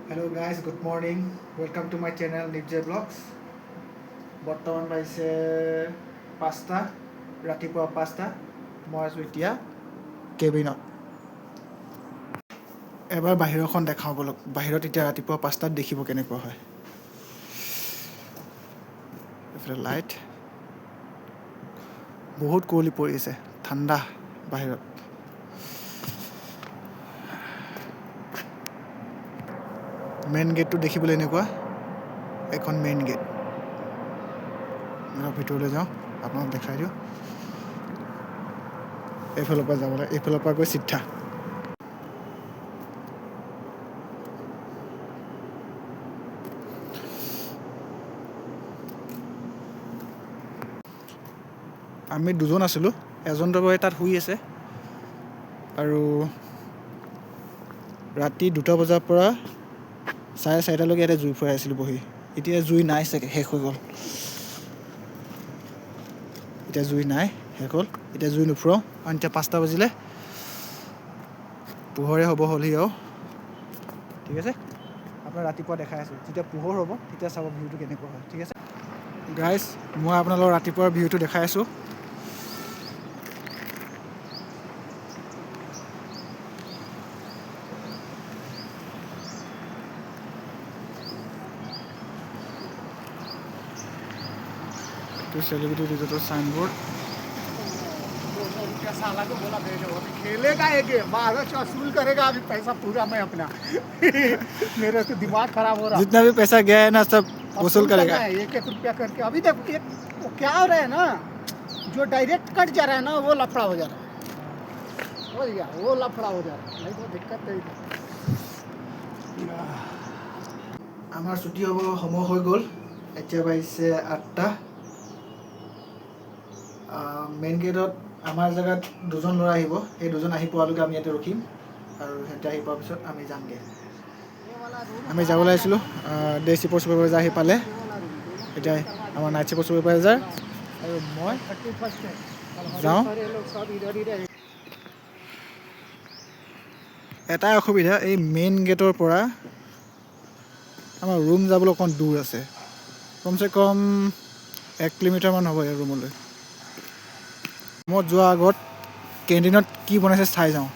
Hello guys, good morning. Welcome to my channel Nibje Vlogs. বৰ্তমান পাইছে 5টা ৰাতিপুৱা 5টা মই আছোঁ এতিয়া কেবিনত এবাৰ বাহিৰখন দেখাওঁ বলক বাহিৰত এতিয়া ৰাতিপুৱা 5টাত দেখিব কেনেকুৱা হয় এফালে লাইট বহুত কুঁৱলী পৰি আছে ঠাণ্ডা বাহিৰত মেইন গেটটো দেখিবলৈ এনেকুৱা এখন মেইন গেট ভিতৰলৈ যাওঁ আপোনাক দেখাই দিওঁ এইফালৰ পৰা যাবলৈ এইফালৰ পৰা গৈ চিধা আমি দুজন আছিলোঁ এজন ড্ৰাইভাৰে তাত শুই আছে আৰু ৰাতি 2টা বজাৰ পৰা 4:30লৈকে ইয়াতে জুই ফুৰাই আছিলোঁ বহি এতিয়া জুই নাই চাগে শেষ হৈ গ'ল এতিয়া জুই নাই শেষ হ'ল এতিয়া জুই নুফুৰাওঁ কাৰণ এতিয়া 5টা বাজিলে পোহৰে হ'ব হ'লহি আৰু ঠিক আছে আপোনাৰ ৰাতিপুৱা দেখাই আছোঁ যেতিয়া পোহৰ হ'ব তেতিয়া চাব ভিউটো কেনেকুৱা হয় ঠিক আছে গাইজ মই আপোনালোকৰ ৰাতিপুৱাৰ ভিউটো দেখাই আছোঁ सेलिब्रिटी रिजॉर्ट साइनबोर्ड साला को बोला भेजो अभी खेलेगा ये गेम बाद वसूल करेगा अभी पैसा पूरा मैं अपना मेरे तो दिमाग खराब हो रहा जितना भी पैसा गया है ना सब वसूल करेगा 1-1 रुपया करके अभी तक वो क्या हो रहा है ना जो डायरेक्ट कट जा रहा है ना वो लफड़ा हो जा रहा है हो गया वो लफड़ा हो जा रहा है नहीं तो दिक्कत नहीं আমাৰ ছুটি হ'ব সময় হৈ গ'ল এতিয়া পাইছে 8টা মেইন গেটত আমাৰ জেগাত দুজন ল'ৰা আহিব সেই দুজন আহি পোৱালৈকে আমি ইয়াতে ৰখিম আৰু সিহঁতে আহি পোৱাৰ পিছত আমি যামগৈ আমি যাবলৈ আহিছিলোঁ ডে চিপৰ চুপাৰভাইজাৰ আহি পালে এতিয়া আমাৰ নাইট চিপৰ চুপাৰভাইজাৰ আৰু মই যাওঁ এটাই অসুবিধা এই মেইন গেটৰ পৰা আমাৰ ৰুম যাবলৈ অকণ দূৰ আছে কমচে কম 1 কিলোমিটাৰমান হ'ব এই ৰুমলৈ মই যোৱাৰ আগত কেণ্টিনত কি বনাইছে চাই যাওঁ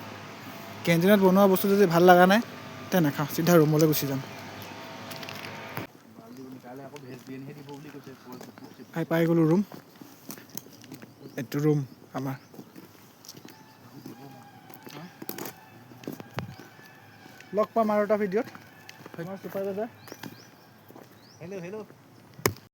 কেণ্টিনত বনোৱা বস্তু যদি ভাল লগা নাই তেতিয়া নাখাওঁ চিধা ৰুমলৈ গুচি যাম পাই গ'লোঁ ৰুম এইটো ৰুম আমাৰ লগ পাম আৰু এটা ভিডিঅ'ত আমাৰ চুপাৰভাইজাৰ হেল্ল'